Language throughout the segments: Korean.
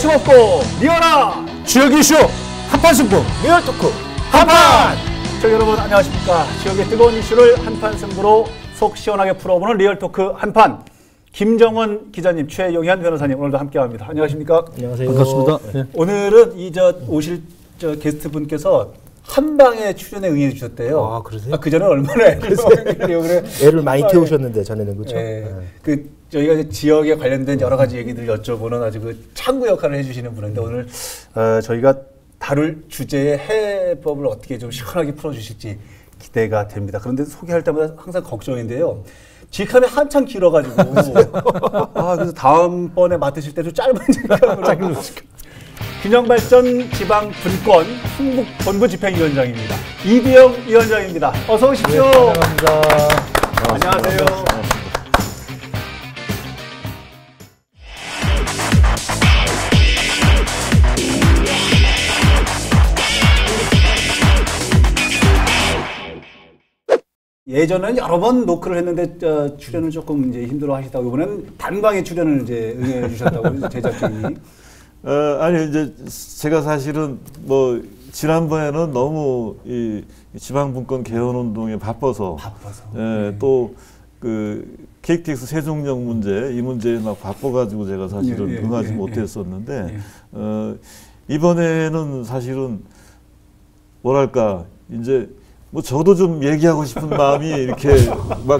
거침없고 리얼한 지역 이슈 한판 승부 리얼 토크 한판! 저 여러분 안녕하십니까. 지역의 뜨거운 이슈를 한판 승부로 속 시원하게 풀어보는 리얼 토크 한판. 김정원 기자님, 최용현 변호사님 오늘도 함께합니다. 안녕하십니까? 안녕하세요. 반갑습니다. 네. 오늘은 오실 게스트 분께서 한방에 출연에 응해 주셨대요. 아, 그러세요? 그 전에 얼마나 애를 많이 태우셨는데 전에는 그렇죠. 저희가 이제 지역에 관련된 여러 가지 얘기들을 여쭤보는 아주 그 창구 역할을 해주시는 분인데 오늘 저희가 다룰 주제의 해법을 어떻게 좀 시원하게 풀어주실지 기대가 됩니다. 그런데 소개할 때마다 항상 걱정인데요. 직함이 한참 길어가지고 그래서 다음번에 맡으실 때도 짧은 직함으로 균형발전 지방분권 충북본부집행위원장입니다. 이비영 위원장입니다. 어서 오십시오. 네, 감사합니다. 안녕하세요. 예전에는 여러 번 노크를 했는데 출연을 조금 이제 힘들어 하시다고 이번엔 단방에 출연을 이제 응해 주셨다고 제작진이. 아니 이제 제가 사실은 뭐 지난번에는 너무 이 지방분권 개헌 운동에 바빠서 또 그 KTX 세종역 문제 이 문제에 막 바빠가지고 제가 사실은 응하지 못했었는데 이번에는 사실은 뭐랄까 이제 뭐 저도 좀 얘기하고 싶은 마음이 이렇게 막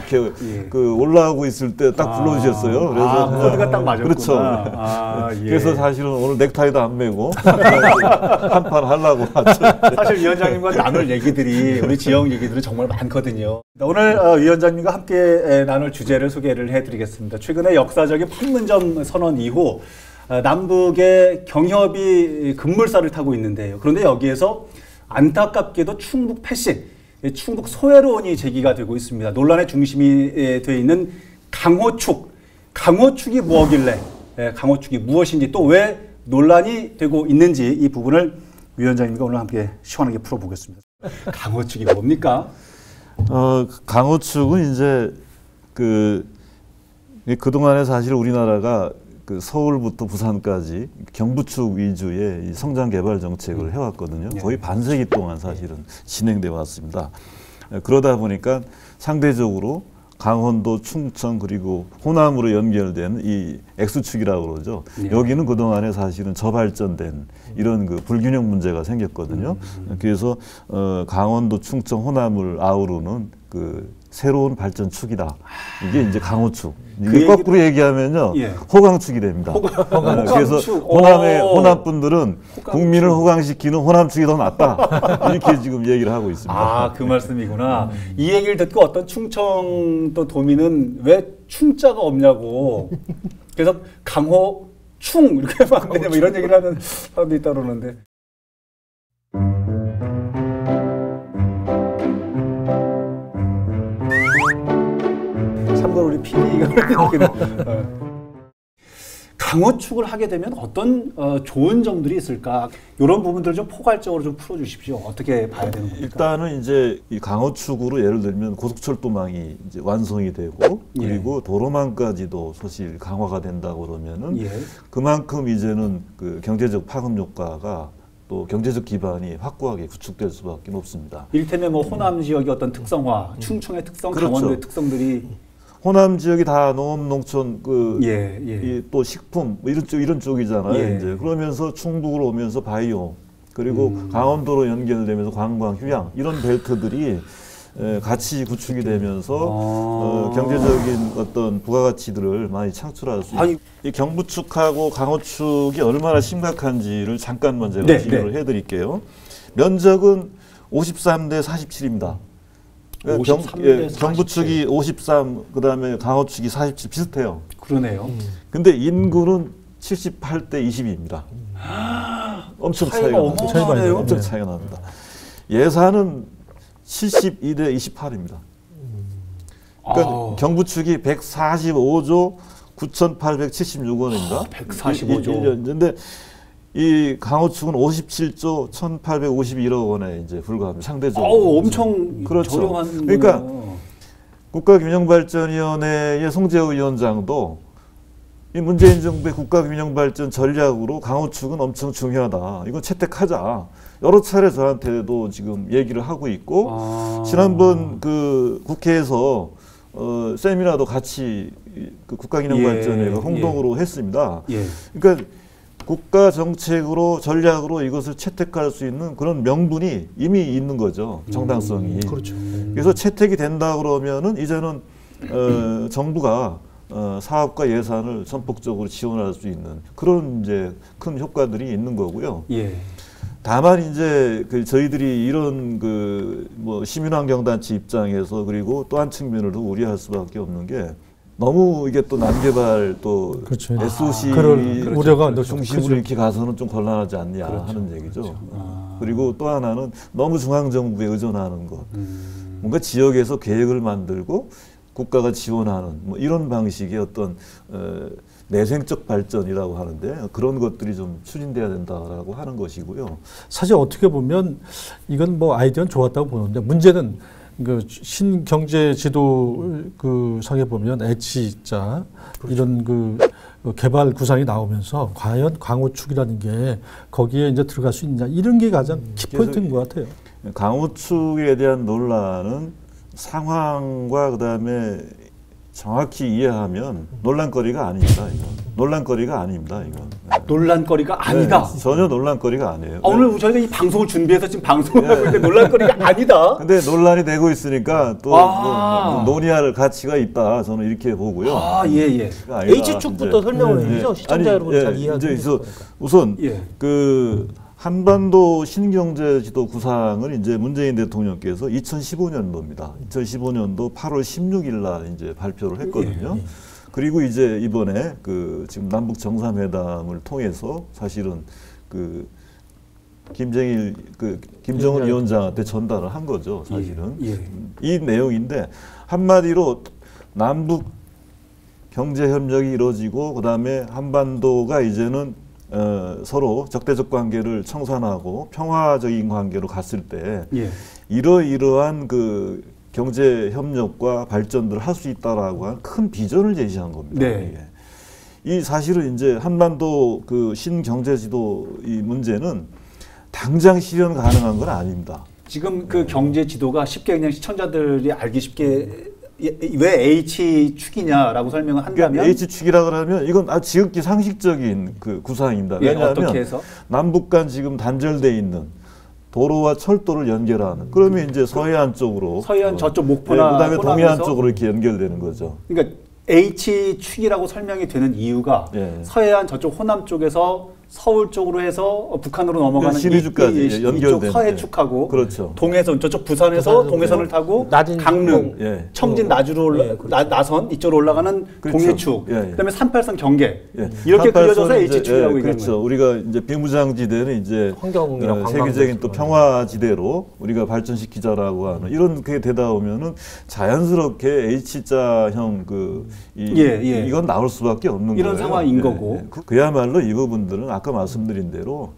그 올라오고 있을 때 딱 불러주셨어요. 그래서 코드가 딱 맞았구나. 그렇죠. 그래서 사실은 오늘 넥타이도 안 매고 한판 하려고 왔죠. 사실 위원장님과 나눌 얘기들이 우리 지역 얘기들은 정말 많거든요. 오늘 위원장님과 함께 나눌 주제를 소개를 해드리겠습니다. 최근에 역사적인 판문점 선언 이후 남북의 경협이 급물살을 타고 있는데요. 그런데 여기에서 안타깝게도 충북 패신, 충북 소외론이 제기가 되고 있습니다. 논란의 중심이 되어 있는 강호축. 강호축이 뭐길래, 강호축이 무엇인지 또 왜 논란이 되고 있는지 이 부분을 위원장님과 오늘 함께 시원하게 풀어보겠습니다. 강호축이 뭡니까? 강호축은 이제 그동안에 사실 우리나라가 그 서울부터 부산까지 경부축 위주의 이 성장 개발 정책을 해왔거든요. 거의 반세기 동안 사실은 진행돼 왔습니다. 그러다 보니까 상대적으로 강원도, 충청 그리고 호남으로 연결된 이 X축이라고 그러죠. 여기는 그동안에 사실은 저발전된 이런 그 불균형 문제가 생겼거든요. 그래서 강원도, 충청, 호남을 아우르는 그 새로운 발전축이다. 이게 이제 강호축. 이게 거꾸로 얘기하면요. 호강축이 됩니다. 그래서 호남 분들은 국민을 호강시키는 호남축이 더 낫다. 이렇게 지금 얘기를 하고 있습니다. 그 말씀이구나. 이 얘기를 듣고 어떤 충청 또 도민은 왜 충자가 없냐고. 그래서 강호충 이렇게 하면 안 되냐 뭐 이런 얘기를 하는 사람도 있다 그러는데. 참고로 우리 PD가 강호축을 하게 되면 어떤 좋은 점들이 있을까? 이런 부분들을 좀 포괄적으로 좀 풀어주십시오. 어떻게 봐야 되는 겁니까? 일단은 이제 이 강호축으로 예를 들면 고속철도망이 이제 완성이 되고 그리고 도로망까지도 사실 강화가 된다고 그러면은 그만큼 이제는 그 경제적 파급 효과가 또 경제적 기반이 확고하게 구축될 수밖에 없습니다. 이를테면 뭐 호남 지역의 어떤 특성화, 충청의 특성, 강원도의 특성들이 호남 지역이 다 농업, 농촌, 또 식품 뭐 이런 쪽이잖아요. 이제 그러면서 충북으로 오면서 바이오 그리고 강원도로 연결되면서 관광, 휴양 이런 벨트들이 같이 구축이 되면서 경제적인 어떤 부가가치들을 많이 창출할 수 있습니다. 이 경부축하고 강호축이 얼마나 심각한지를 잠깐만 제가 비교를 해드릴게요. 면적은 53대 47입니다. 경부축이 53, 그 다음에 강호축이 47 비슷해요. 그러네요. 근데 인구는 78대 22입니다. 엄청 차이가 납니다. 엄청 차이가 납니다. 예산은 72대 28입니다. 그러니까 경부축이 145조 9,876원입니다. 145조. 그런데 이 강호축은 57조 1,851억 원에 이제 불과합니다. 상대적으로. 엄청 저렴한 그러니까 국가균형발전위원회의 송재호 위원장도 이 문재인 정부의 국가균형발전 전략으로 강호축은 엄청 중요하다. 이건 채택하자. 여러 차례 저한테도 지금 얘기를 하고 있고 지난번 그 국회에서 세미나도 같이 그 국가균형발전회가 홍동으로 했습니다. 그러니까 국가 정책으로 전략으로 이것을 채택할 수 있는 그런 명분이 이미 있는 거죠. 정당성이. 그렇죠. 그래서 채택이 된다 그러면은 이제는 정부가 사업과 예산을 전폭적으로 지원할 수 있는 그런 이제 큰 효과들이 있는 거고요. 다만 이제 그 저희들이 이런 그 뭐 시민환경단체 입장에서 그리고 또 한 측면을 더 우려할 수밖에 없는 게 너무 이게 또 남개발 또 그렇죠. SOC 그럴 우려가 중심으로 그렇죠. 이렇게 가서는 좀 곤란하지 않냐 하는 얘기죠. 그리고 또 하나는 너무 중앙정부에 의존하는 것. 뭔가 지역에서 계획을 만들고 국가가 지원하는 뭐 이런 방식의 어떤 내생적 발전이라고 하는데 그런 것들이 좀 추진돼야 된다라고 하는 것이고요. 사실 어떻게 보면 이건 뭐 아이디어는 좋았다고 보는데 문제는 그 신경제 지도 그 상에 보면 H자 이런 그 개발 구상이 나오면서 과연 강호축이라는 게 거기에 이제 들어갈 수 있냐 이런 게 가장 키포인트인 것 같아요. 강호축에 대한 논란은 상황과 그다음에 정확히 이해하면 논란거리가 아닙니다. 이건. 논란거리가 아닙니다. 이건. 논란거리가 아니다. 전혀 논란거리가 아니에요. 오늘 저희가 이 방송을 준비해서 지금 방송을 하고 있는데 논란거리가 아니다. 근데 논란이 되고 있으니까 또 뭐 논의할 가치가 있다. 저는 이렇게 보고요. H축부터 설명을 해주죠. 시청자 여러분 잘 이해하게. 우선 그 한반도 신경제지도 구상을 이제 문재인 대통령께서 2015년도입니다. 2015년도 8월 16일 날 이제 발표를 했거든요. 그리고 이제 이번에 그 지금 남북 정상회담을 통해서 사실은 그 김정은 위원장한테 전달을 한 거죠. 사실은 이 내용인데 한마디로 남북 경제 협력이 이루어지고 그다음에 한반도가 이제는 서로 적대적 관계를 청산하고 평화적인 관계로 갔을 때 이러이러한 그 경제 협력과 발전들을 할 수 있다라고 한 큰 비전을 제시한 겁니다. 이 사실은 이제 한반도 그 신경제지도 이 문제는 당장 실현 가능한 건 아닙니다. 지금 그 경제 지도가 쉽게 그냥 시청자들이 알기 쉽게 왜 H축이냐라고 설명을 한다면 그러니까 H축이라 그러면 이건 아주 지극히 상식적인 그 구상입니다. 왜냐하면 어떻게 해서? 남북 간 지금 단절돼 있는 도로와 철도를 연결하는 그러면 이제 서해안 쪽으로 서해안 저쪽 목포나 그다음에 동해안 쪽으로 이렇게 연결되는 거죠. 그러니까 H축이라고 설명이 되는 이유가 서해안 저쪽 호남 쪽에서 서울 쪽으로 해서 북한으로 넘어가는 시리즈까지 연결된 서해축하고 그렇죠. 동해선 저쪽 부산에서 동해선을 타고 강릉, 청진 나주로 나선 이쪽으로 올라가는 동해축, 그다음에 38선 경계 이렇게 그려져서 H축이라고 얘기하는 그렇죠. 거예요. 우리가 이제 비무장지대는 이제 세계적인 또 평화지대로 우리가 발전시키자라고 하는 이런 게 되다 보면은 자연스럽게 H자형 이건 나올 수밖에 없는 이런 거예요. 상황인 거고 그야말로 이 부분들은 아까 말씀드린 대로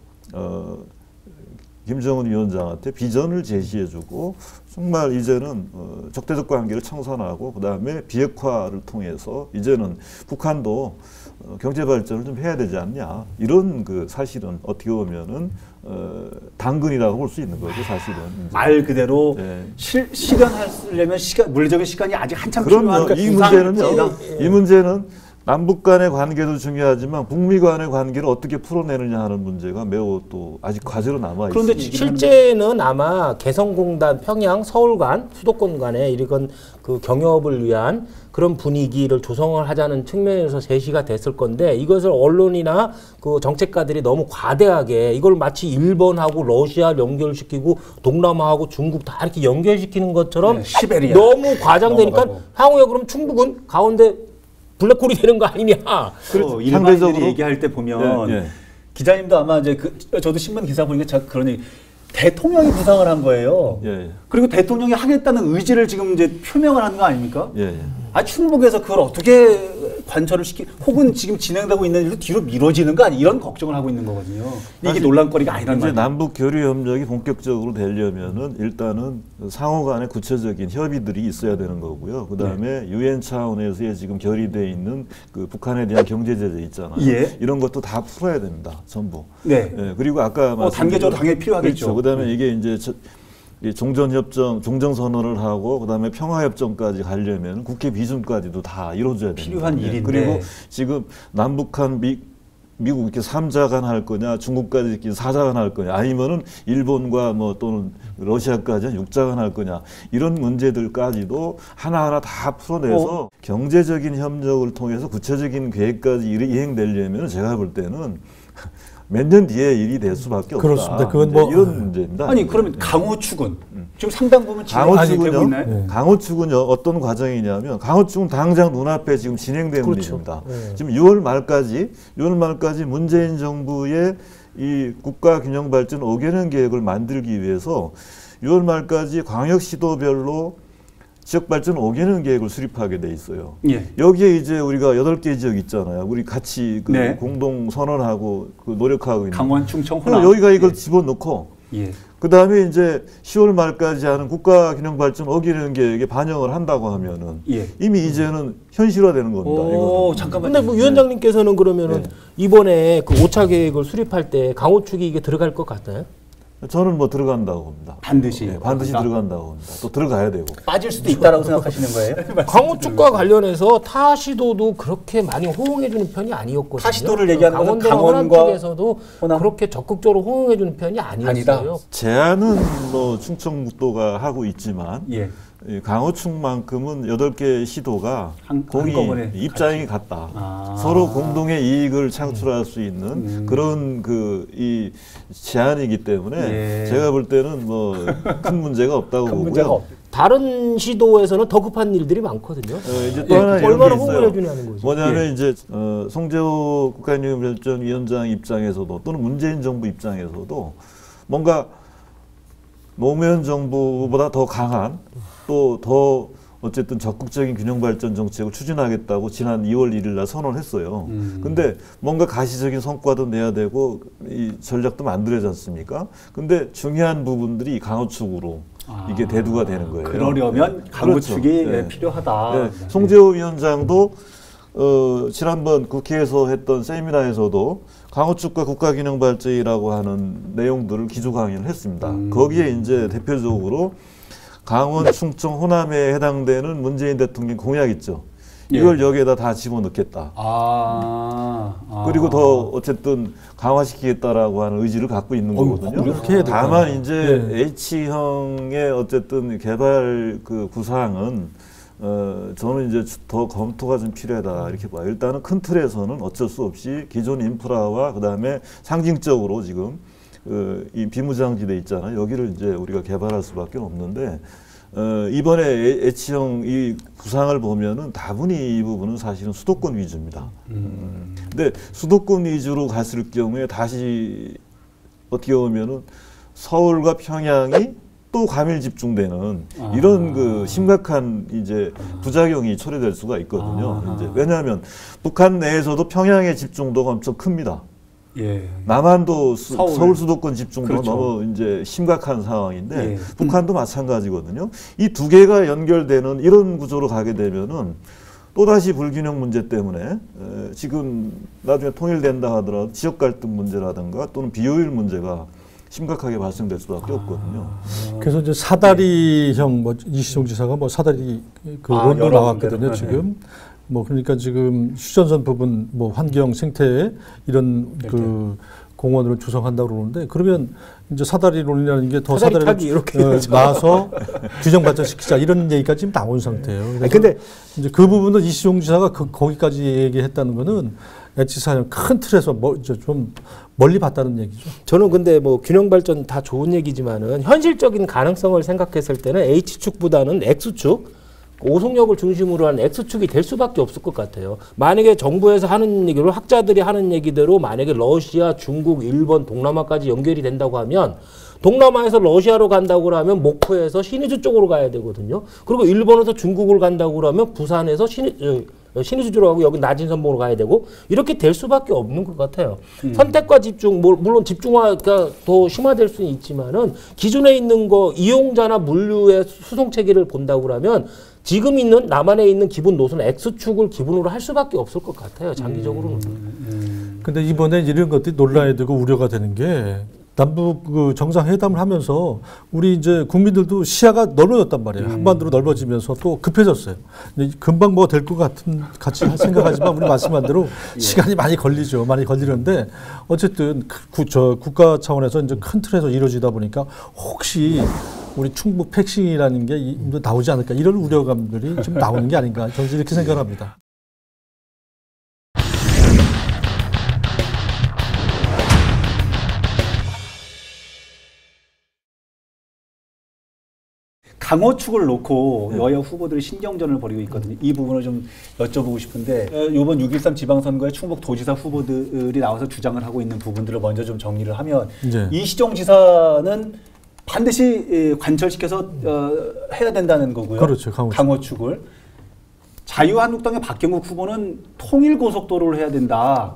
김정은 위원장한테 비전을 제시해주고 정말 이제는 적대적 관계를 청산하고 그다음에 비핵화를 통해서 이제는 북한도 경제 발전을 좀 해야 되지 않냐 이런 그 사실은 어떻게 보면은 당근이라고 볼 수 있는 거죠 사실은. 말 그대로 실현하려면 물리적인 시간이 아직 한참 필요하니까 이 문제는 남북 간의 관계도 중요하지만 북미 간의 관계를 어떻게 풀어내느냐 하는 문제가 매우 또 아직 과제로 남아 있습니다. 그런데 실제는 아마 개성공단 평양 서울 간 수도권 간에 이런 그 경협을 위한 그런 분위기를 조성을 하자는 측면에서 제시가 됐을 건데 이것을 언론이나 그 정책가들이 너무 과대하게 이걸 마치 일본하고 러시아 연결시키고 동남아하고 중국 다 이렇게 연결시키는 것처럼 시베리아 너무 과장되니까 향후에 그럼 충북은 가운데 블랙홀이 되는 거 아니냐. 그리고 일반인들이 얘기할 때 보면 기자님도 아마 이제 저도 신문 기사 보니까 그런 얘기 대통령이 구상을 한 거예요. 그리고 대통령이 하겠다는 의지를 지금 이제 표명을 하는 거 아닙니까? 충북에서 그걸 어떻게 관철을 혹은 지금 진행되고 있는 일로 뒤로 미뤄지는 거 아니 이런 걱정을 하고 있는 거거든요. 이게 논란거리가 아니란 이제 말이에요. 남북 교류 협력이 본격적으로 되려면은 일단은 상호 간의 구체적인 협의들이 있어야 되는 거고요. 그다음에 유엔 차원에서의 지금 결의돼 있는 그 북한에 대한 경제 제재 있잖아요. 예. 이런 것도 다 풀어야 됩니다. 전부. 네. 예, 그리고 아까 말씀드린 단계적으로 당연히 필요하겠죠. 그렇죠. 그다음에 이게 이제 이 종전협정, 종전선언을 하고 그다음에 평화협정까지 가려면 국회 비준까지도 다 이루어져야 됩니다. 필요한 일인데. 그리고 지금 남북한 미국 이렇게 3자간 할 거냐, 중국까지 이렇게 4자간 할 거냐, 아니면은 일본과 뭐 또는 러시아까지 6자간 할 거냐, 이런 문제들까지도 하나하나 다 풀어내서 경제적인 협력을 통해서 구체적인 계획까지 이행되려면 제가 볼 때는 몇 년 뒤에 일이 될 수밖에 없다. 그렇습니다. 그건 뭐 이런 문제입니다. 아니 그러면 강호 축은 지금 상당 부분 진행이 되고 강호 있나요? 축은요. 강호 축은요 어떤 과정이냐면 강호 축은 당장 눈앞에 지금 진행되는 그렇죠. 일입니다. 네. 지금 6월 말까지 문재인 정부의 이 국가균형발전 5개년 계획을 만들기 위해서 6월 말까지 광역시도별로 지역발전 5개년 계획을 수립하게 돼 있어요. 예. 여기에 이제 우리가 8개 지역 있잖아요. 우리 같이 그 네. 공동 선언하고 그 노력하고 있는. 강원, 충청, 그럼 호남. 여기가 이걸 집어넣고 예. 그 다음에 이제 10월 말까지 하는 국가균형발전 5개년 계획에 반영을 한다고 하면은 예. 이미 이제는 현실화되는 겁니다. 오, 이거는. 잠깐만요. 근데 뭐 위원장님께서는 그러면은 네. 이번에 그 5차 계획을 수립할 때 강호축이 이게 들어갈 것 같나요? 저는 뭐 들어간다고 봅니다. 반드시. 네, 반드시 들어간다고 봅니다. 또 들어가야 되고. 빠질 수도 있다라고 생각하시는 거예요? 강호축과 관련해서 타 시도도 그렇게 많이 호응해주는 편이 아니었거든요. 타 시도를 얘기하는 것은 강원도나 호남 강원과 쪽에서도 호남? 그렇게 적극적으로 호응해주는 편이 아니었어요. 제안은 뭐 충청북도가 하고 있지만 예. 이 강호축만큼은 8개 시도가 한꺼번에 입장이 같다. 아. 서로 공동의 이익을 창출할 수 있는 그런 그 이 제안이기 때문에 예. 제가 볼 때는 뭐 큰 문제가 없다고 큰 문제가 보고요. 다른 시도에서는 더 급한 일들이 많거든요. 이제 또 하나 이런 얼마나 게 있어요. 호응을 해주냐는 거죠. 뭐냐면 이제 송재호 국가균형발전위원장 입장에서도 또는 문재인 정부 입장에서도 뭔가 노무현 정부보다 더 강한 또 더 어쨌든 적극적인 균형발전 정책을 추진하겠다고 지난 2월 1일 날 선언했어요. 근데 뭔가 가시적인 성과도 내야 되고 이 전략도 만들어야지 않습니까? 근데 중요한 부분들이 강호축으로 이게 대두가 되는 거예요. 그러려면 강호축이 그렇죠. 네. 필요하다. 네. 송재호 위원장도 지난번 국회에서 했던 세미나에서도 강호축과 국가균형발전이라고 하는 내용들을 기조 강의를 했습니다. 거기에 이제 대표적으로 강원, 충청, 호남에 해당되는 문재인 대통령 공약 있죠. 이걸 여기에다 다 집어넣겠다. 그리고 더 어쨌든 강화시키겠다라고 하는 의지를 갖고 있는 거거든요. 그렇게 해야 될까요? 다만 이제 네. H형의 어쨌든 개발 그 구상은 저는 이제 더 검토가 좀 필요하다 이렇게 봐요. 일단은 큰 틀에서는 어쩔 수 없이 기존 인프라와 그다음에 상징적으로 지금 이 비무장지대 있잖아요. 여기를 이제 우리가 개발할 수밖에 없는데 이번에 H형 이 구상을 보면은 다분히 이 부분은 사실은 수도권 위주입니다. 근데 수도권 위주로 갔을 경우에 다시 어떻게 보면은 서울과 평양이 또 과밀 집중되는 이런 그 심각한 이제 부작용이 초래될 수가 있거든요. 이제 왜냐하면 북한 내에서도 평양의 집중도가 엄청 큽니다. 예. 남한도 서울 수도권 집중도가 그렇죠. 너무 이제 심각한 상황인데 예. 북한도 마찬가지거든요. 이 두 개가 연결되는 이런 구조로 가게 되면은 또다시 불균형 문제 때문에 지금 나중에 통일된다 하더라도 지역 갈등 문제라든가 또는 비효율 문제가 심각하게 발생될 수밖에 없거든요. 그래서 이제 사다리형 뭐 이시종 지사가 뭐 사다리 그 론도 나왔거든요. 지금 뭐 그러니까 지금 휴전선 부분 뭐 환경 생태 이런 그 공원으로 조성한다고 그러는데 그러면 이제 사다리론이라는 게 더 사다리 사다리를 타기 이렇게 나서 균형 발전시키자 이런 얘기가 지금 나온 상태예요. 그래서 근데 이제 그 부분은 이시종 지사가 거기까지 얘기했다는 거는 H사형 큰 틀에서 뭐 이제 좀 멀리 봤다는 얘기죠. 저는 근데 뭐 균형 발전 다 좋은 얘기지만은 현실적인 가능성을 생각했을 때는 H축보다는 X축 오송역을 중심으로 한 X축이 될 수밖에 없을 것 같아요. 만약에 정부에서 하는 얘기로 학자들이 하는 얘기대로 만약에 러시아, 중국, 일본, 동남아까지 연결이 된다고 하면 동남아에서 러시아로 간다고 하면 목포에서 신의주 쪽으로 가야 되거든요. 그리고 일본에서 중국을 간다고 하면 부산에서 신의주주로 하고 여기 낮은 선봉으로 가야 되고 이렇게 될 수밖에 없는 것 같아요. 선택과 집중, 물론 집중화가 더 심화될 수는 있지만은 기존에 있는 거 이용자나 물류의 수송 체계를 본다고 그러면 지금 있는 남한에 있는 기본 노선 X축을 기본으로 할 수밖에 없을 것 같아요. 장기적으로는. 근데 이번에 이런 것들이 논란이 되고 우려가 되는 게 남북 그 정상회담을 하면서 우리 이제 국민들도 시야가 넓어졌단 말이에요. 한반도로 넓어지면서 또 급해졌어요. 근데 금방 뭐 될 것 같이 생각하지만 우리 말씀한 대로 시간이 많이 걸리죠. 많이 걸리는데 어쨌든 국가 차원에서 이제 큰 틀에서 이루어지다 보니까 혹시 우리 충북 패싱이라는 게 나오지 않을까 이런 우려감들이 좀 나오는 게 아닌가 저는 이렇게 생각합니다. 강호축을 놓고 여야 후보들이 신경전을 벌이고 있거든요. 이 부분을 좀 여쭤보고 싶은데 이번 6.13 지방선거에 충북 도지사 후보들이 나와서 주장을 하고 있는 부분들을 먼저 좀 정리를 하면 네. 이시종 지사는 반드시 관철시켜서 해야 된다는 거고요. 그렇죠. 강호축을. 자유한국당의 박경국 후보는 통일고속도로를 해야 된다.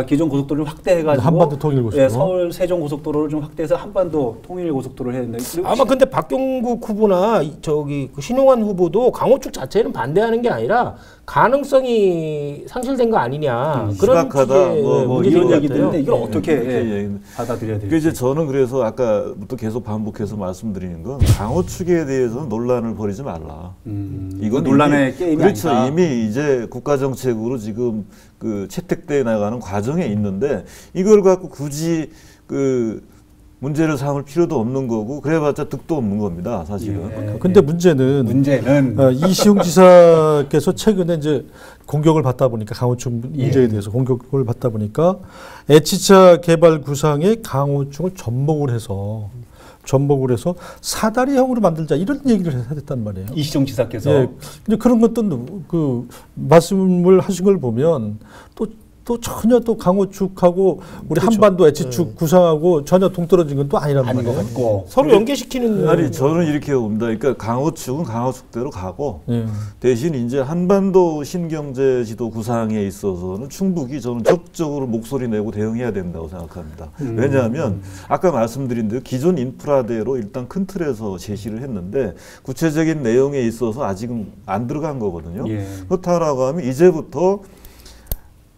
기존 고속도로를 확대해가지고 한반도 통일고속도로. 서울 세종 고속도로를 좀 확대해서 한반도 통일고속도로를 해야 된다. 아마 근데 박경국 후보나 저기 그 신용환 후보도 강호축 자체는 반대하는 게 아니라 가능성이 상실된 거 아니냐 그런 심각하다 뭐 이런 얘기들인데 이걸 어떻게 받아들여야 될지. 이제 저는 그래서 아까부터 계속 반복해서 말씀드리는 건 강호축에 대해서는 논란을 벌이지 말라. 이건 논란의 게임이 그렇죠. 아니다. 이미 이제 국가 정책으로 지금 그 채택돼 나가는 과정에 있는데 이걸 갖고 굳이 그 문제를 삼을 필요도 없는 거고 그래봤자 득도 없는 겁니다, 사실은. 근데 문제는 이시용 지사께서 최근에 이제 공격을 받다 보니까 강호축 문제에 대해서 공격을 받다 보니까 H차 개발 구상에 강호축을 접목을 해서 사다리형으로 만들자 이런 얘기를 했단 말이에요. 이시종 지사께서. 예. 근데 그런 것도 그 말씀을 하신 걸 보면 또 전혀 또 강호축하고 우리 그렇죠. 한반도 H축 구상하고 전혀 동떨어진 건 또 아니란 말이에요. 서로 연계시키는. 아니 저는 이렇게 봅니다. 그러니까 강호축은 강호축대로 가고 대신 이제 한반도 신경제 지도 구상에 있어서는 충북이 저는 적극적으로 목소리 내고 대응해야 된다고 생각합니다. 왜냐하면 아까 말씀드린 대로 기존 인프라대로 일단 큰 틀에서 제시를 했는데 구체적인 내용에 있어서 아직은 안 들어간 거거든요. 그렇다라고 하면 이제부터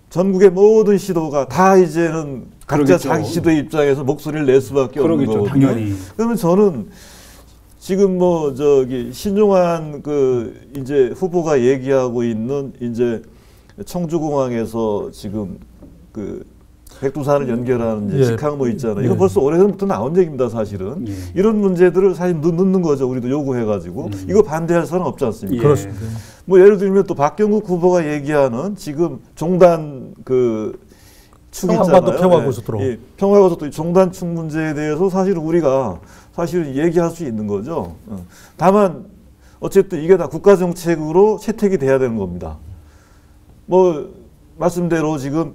전국의 모든 시도가 다 이제는 각자 그러겠죠. 자기 시도의 입장에서 목소리를 낼 수밖에 없는 거거든요. 당연히. 그러면 저는 지금 뭐 저기 신용환 그 이제 후보가 얘기하고 있는 이제 청주공항에서 지금 그 백두산을 연결하는 이제 직항로 있잖아요. 이거 벌써 오래전부터 나온 얘기입니다, 사실은. 이런 문제들을 사실 넣는 거죠. 우리도 요구해가지고. 이거 반대할 사람 없지 않습니까? 그렇습니다. 뭐 예를 들면 또 박경국 후보가 얘기하는 지금 종단 그 축 있잖아요. 평화고속도로. 평화고속도로 종단축 문제에 대해서 사실 우리가 사실은 얘기할 수 있는 거죠. 다만 어쨌든 이게 다 국가 정책으로 채택이 돼야 되는 겁니다. 뭐 말씀대로 지금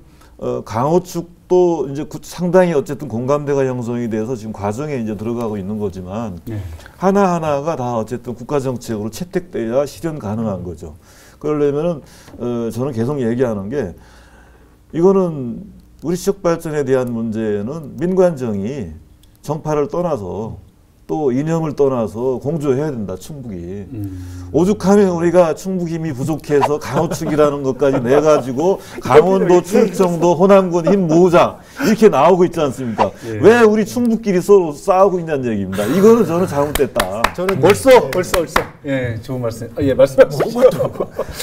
강호축도 이제 상당히 어쨌든 공감대가 형성이 돼서 지금 과정에 이제 들어가고 있는 거지만 하나하나가 다 어쨌든 국가 정책으로 채택돼야 실현 가능한 거죠. 그러려면은 저는 계속 얘기하는 게 이거는 우리 지역 발전에 대한 문제는 민관정이 정파를 떠나서 또 이념을 떠나서 공조해야 된다, 충북이. 오죽하면 우리가 충북 힘이 부족해서 강호축이라는 것까지 내가지고 강원도, 충청도, 호남군 힘 모으자 이렇게 나오고 있지 않습니까? 왜 우리 충북끼리 서로 싸우고 있냐는 얘기입니다. 이거는 저는 잘못됐다. 저는 벌써. 예, 좋은 말씀. 말씀하시죠.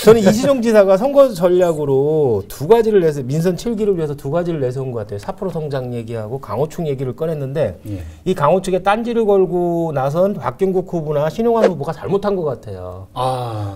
저는 이시종 지사가 선거 전략으로 두 가지를 내서 민선 7기를 위해서 두 가지를 내세운 것 같아요. 4% 성장 얘기하고 강호축 얘기를 꺼냈는데 이 강호축에 딴지를 걸고 나선 박경국 후보나 신용환 후보가 잘못한 것 같아요.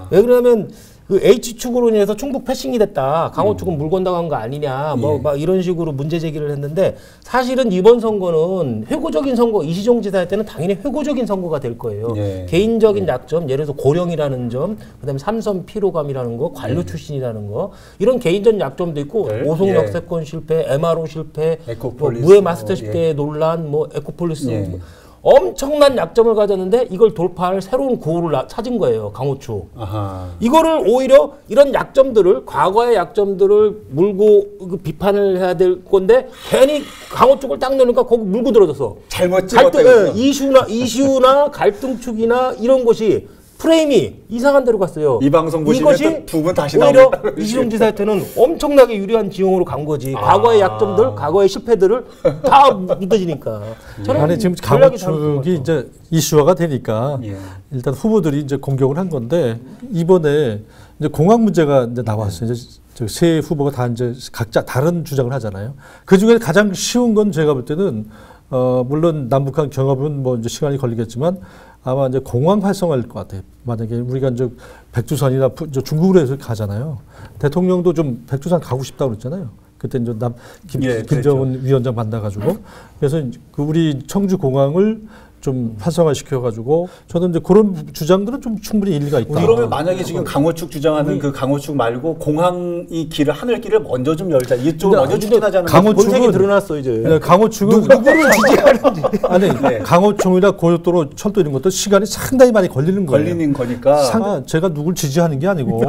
왜 그러냐면 그 H축으로 인해서 충북 패싱이 됐다. 강호축은 물 건너간 거 아니냐. 막 이런 식으로 문제 제기를 했는데 사실은 이번 선거는 회고적인 선거, 이시종 지사할 때는 당연히 회고적인 선거가 될 거예요. 개인적인 약점, 예를 들어서 고령이라는 점, 그다음에 삼선 피로감이라는 거, 관료 출신이라는 거, 이런 개인적 약점도 있고 오송 역세권 실패, MRO 실패, 뭐 무해 마스터십 때 논란, 뭐 에코폴리스 엄청난 약점을 가졌는데 이걸 돌파할 새로운 구호를 찾은 거예요. 강호축. 아하. 이거를 오히려 이런 약점들을 과거의 약점들을 물고 비판을 해야 될 건데 괜히 강호축을 딱 넣으니까 거기 물고 들어져서 잘못 찍었다. 이슈나 갈등축이나 이런 것이 프레임이 이상한 데로 갔어요. 이 방송 보시면 이것이 두 분 다시 오히려 나옵니다. 이시영 지사한테는 엄청나게 유리한 지형으로 간 거지. 과거의 약점들, 과거의 실패들을 다 묻어지니까. 저는 아니 지금 전략이 잘못된 것 강호축이 같아요. 이제 이슈화가 되니까 예. 일단 후보들이 이제 공격을 한 건데 이번에 이제 공항 문제가 이제 나왔어요. 이제 세 후보가 다 이제 각자 다른 주장을 하잖아요. 그 중에 가장 쉬운 건 제가 볼 때는 물론 남북한 경협은 뭐 이제 시간이 걸리겠지만 아마 이제 공항 활성화일 것 같아요. 만약에 우리가 이제 백두산이나 중국으로 해서 가잖아요. 대통령도 좀 백두산 가고 싶다고 그랬잖아요. 그때 이제 김정은 위원장 만나가지고 그래서 그 우리 청주 공항을 좀 활성화시켜가지고 저는 이제 그런 주장들은 좀 충분히 일리가 있다. 그러면 만약에 지금 강호축 주장하는 그 강호축 말고 공항 이 길을 하늘길을 먼저 좀 열자. 이쪽을 먼저 추진하자는 본색이 드러났어 이제. 강호축은 누구를 지지하는지. 아니 강호축이나 고속도로 철도 이런 것도 시간이 상당히 많이 걸리는 거예요. 걸리는 거니까. 제가 누굴 지지하는 게 아니고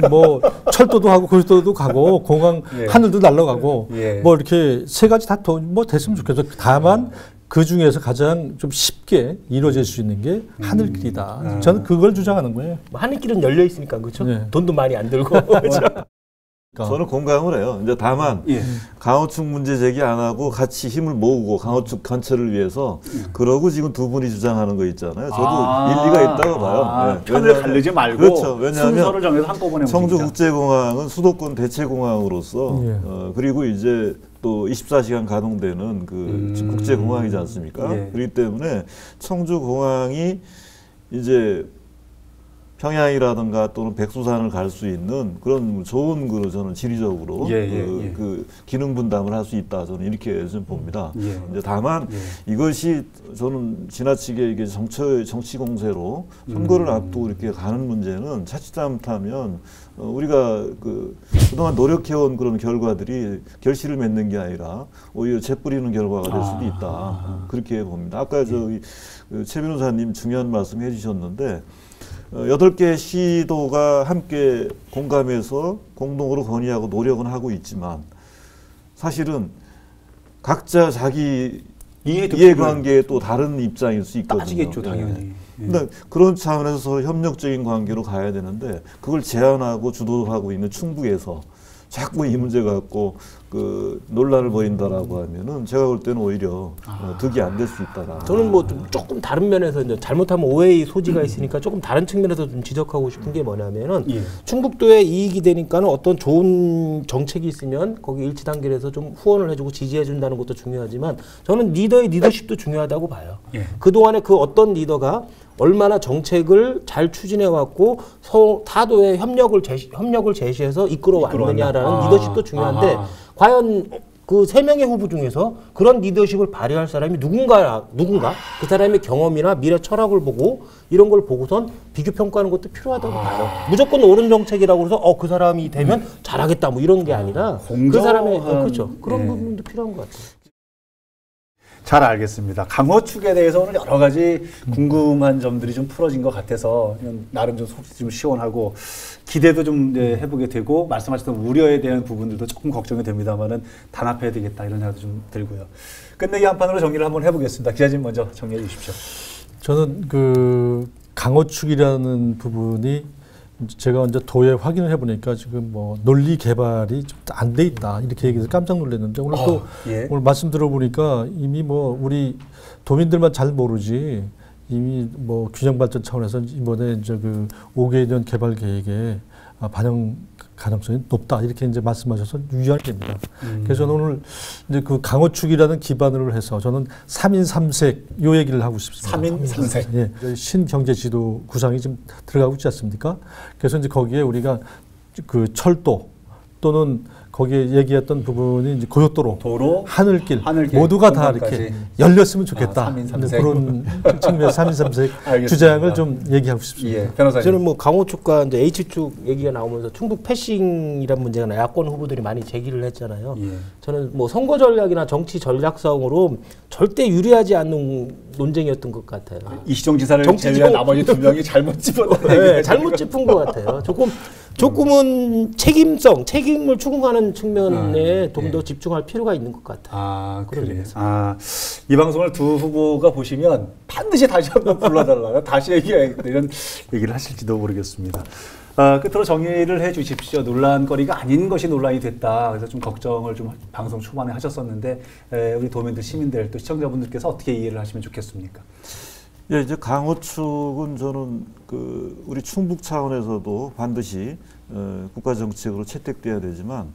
뭐 철도도 하고 고속도로도 가고 공항 하늘도 날아가고 뭐 이렇게 세 가지 다 뭐 됐으면 좋겠어. 다만 그 중에서 가장 좀 쉽게 이루어질 수 있는 게 하늘길이다. 저는 그걸 주장하는 거예요. 하늘길은 열려 있으니까 그렇죠. 돈도 많이 안 들고. 저는 공감을 해요. 이제 다만 강호축 문제 제기 안 하고 같이 힘을 모으고 강호축 관철을 위해서 그러고 지금 두 분이 주장하는 거 있잖아요. 저도 일리가 있다고 봐요. 편을 가르지 말고 그렇죠. 왜냐하면 순서를 정해서 한꺼번에 청주국제공항은 수도권 대체공항으로서 그리고 이제 또 24시간 가동되는 그 국제공항이지 않습니까? 그렇기 때문에 청주공항이 이제 평양이라든가 또는 백두산을 갈 수 있는 그런 좋은 그 저는 지리적으로 그 기능 분담을 할 수 있다 저는 이렇게 좀 봅니다. 이제 다만 이것이 저는 지나치게 이게 정치 공세로 선거를 앞두고 이렇게 가는 문제는 자칫 잘못하면 우리가 그동안 노력해온 그런 결과들이 결실을 맺는 게 아니라 오히려 재뿌리는 결과가 될 수도 있다. 그렇게 봅니다. 아까 저기 최 변호사님 중요한 말씀 해주셨는데 8개 시도가 함께 공감해서 공동으로 건의하고 노력은 하고 있지만 사실은 각자 자기 이해관계에 또 다른 입장일 수 있거든요. 따지겠죠, 당연히. 근데 그런 차원에서 협력적인 관계로 가야 되는데 그걸 제안하고 주도하고 있는 충북에서 자꾸 이 문제 갖고 그 논란을 벌인다라고 하면은 제가 볼 때는 오히려 득이 안 될 수 있다. 저는 뭐 좀 조금 다른 면에서 이제 잘못하면 오해의 소지가 있으니까 조금 다른 측면에서 좀 지적하고 싶은 게 뭐냐면은 충북도에 이익이 되니까는 어떤 좋은 정책이 있으면 거기 일치 단계에서 좀 후원을 해주고 지지해준다는 것도 중요하지만 저는 리더의 리더십도 중요하다고 봐요. 그 동안에 그 어떤 리더가 얼마나 정책을 잘 추진해왔고 타도의 협력을 제시해서 이끌어왔느냐라는 리더십도 중요한데 과연 그 3명의 후보 중에서 그런 리더십을 발휘할 사람이 누군가 그 사람의 경험이나 미래 철학을 보고 이런 걸 보고선 비교 평가하는 것도 필요하다고 봐요. 무조건 옳은 정책이라고 해서 그 사람이 되면 잘하겠다 뭐 이런 게 아니라 그 사람의 그렇죠. 그런 부분도 필요한 것 같아요. 잘 알겠습니다. 강호축에 대해서 오늘 여러 가지 궁금한 점들이 좀 풀어진 것 같아서 나름 좀 속이 좀 시원하고 기대도 좀 해보게 되고 말씀하셨던 우려에 대한 부분들도 조금 걱정이 됩니다만은 단합해야 되겠다 이런 생각도 좀 들고요. 끝내기 한 판으로 정리를 한번 해보겠습니다. 기자님 먼저 정리해 주십시오. 저는 그 강호축이라는 부분이 제가 이제 도에 확인을 해보니까 지금 뭐 논리 개발이 좀 안 돼 있다 이렇게 얘기해서 깜짝 놀랐는데 오늘 또 오늘 말씀 들어보니까 이미 뭐 우리 도민들만 잘 모르지 이미 뭐 균형 발전 차원에서 이번에 이제 그 5개년 개발 계획에 반영 가능성이 높다 이렇게 이제 말씀하셔서 유의할 겁니다. 그래서 저는 오늘 이제 그 강호축이라는 기반으로 해서 저는 3인 3색 요 얘기를 하고 싶습니다. 3인 3색. 예, 신경제지도 구상이 지금 들어가고 있지 않습니까? 그래서 이제 거기에 우리가 그 철도 또는 거기에 얘기했던 부분이 이제 고속도로, 도로, 하늘길, 하늘길, 모두가 다 공간까지. 이렇게 열렸으면 좋겠다. 3인 하는 3색. 그런 측면에서 3인 3색 알겠습니다. 주장을 좀 얘기하고 싶습니다. 예, 변호사님. 저는 뭐 강호축과 이제 H축 얘기가 나오면서 충북 패싱이란 문제가 야권 후보들이 많이 제기를 했잖아요. 예. 저는 뭐 선거 전략이나 정치 전략성으로 절대 유리하지 않는 논쟁이었던 것 같아요. 이시정 지사를 정치적- 제외한 나머지 두 명이 잘못 집었다. 네, 잘못 짚은 것 같아요. 조금은 책임을 추궁하는 측면에 좀 더 집중할 필요가 있는 것 같아요. 아, 그런 그래요. 면에서. 이 방송을 두 후보가 보시면 반드시 다시 한번 불러달라. 다시 얘기해야겠다. 이런 얘기를 하실지도 모르겠습니다. 끝으로 정리를 해 주십시오. 논란거리가 아닌 것이 논란이 됐다. 그래서 좀 걱정을 좀 방송 초반에 하셨었는데 우리 도민들, 시민들, 또 시청자분들께서 어떻게 이해를 하시면 좋겠습니까? 예, 이제 강호축은 저는 우리 충북 차원에서도 반드시 국가 정책으로 채택돼야 되지만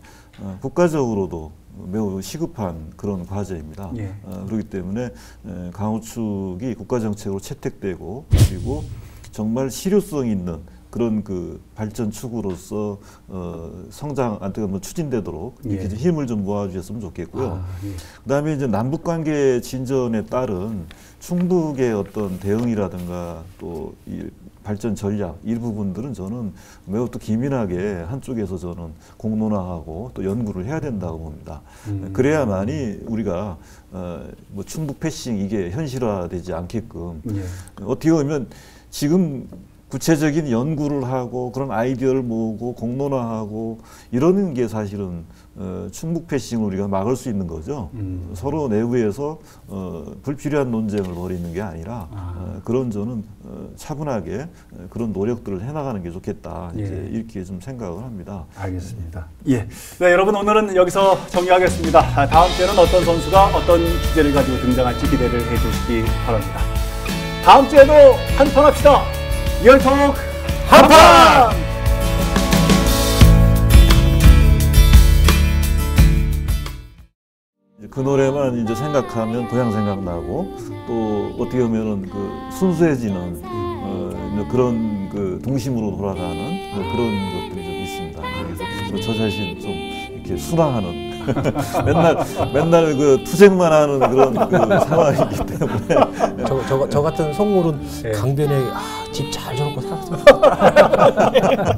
국가적으로도 매우 시급한 그런 과제입니다. 예. 그렇기 때문에 강호축이 국가 정책으로 채택되고 그리고 정말 실효성 있는 그런 발전 축으로서 성장 안되가 추진되도록 이렇게 좀 힘을 좀 모아주셨으면 좋겠고요. 그다음에 이제 남북 관계 진전에 따른 충북의 어떤 대응이라든가 또 이 발전 전략 이 부분들은 저는 매우 또 기민하게 한쪽에서 저는 공론화하고 또 연구를 해야 된다고 봅니다. 그래야만이 우리가 뭐 충북 패싱 이게 현실화되지 않게끔 어떻게 보면 지금 구체적인 연구를 하고 그런 아이디어를 모으고 공론화하고 이러는 게 사실은 충북 패싱을 우리가 막을 수 있는 거죠. 서로 내부에서 불필요한 논쟁을 벌이는 게 아니라 그런 저는 차분하게 그런 노력들을 해나가는 게 좋겠다. 이제 이렇게 좀 생각을 합니다. 알겠습니다. 예. 네, 여러분 오늘은 여기서 정리하겠습니다. 다음 주에는 어떤 선수가 어떤 주제를 가지고 등장할지 기대를 해주시기 바랍니다. 다음 주에도 한판 합시다. 리얼톡 한판! 그 노래만 이제 생각하면 고향 생각나고 또 어떻게 보면은 순수해지는 그런 동심으로 돌아가는 그런 것들이 좀 있습니다. 그래서 저 자신 좀 이렇게 순화하는 맨날 투쟁만 하는 그런 상황이기 때문에 저 같은 속물은 강변에 집 잘 줘놓고 살았으면 좋겠다.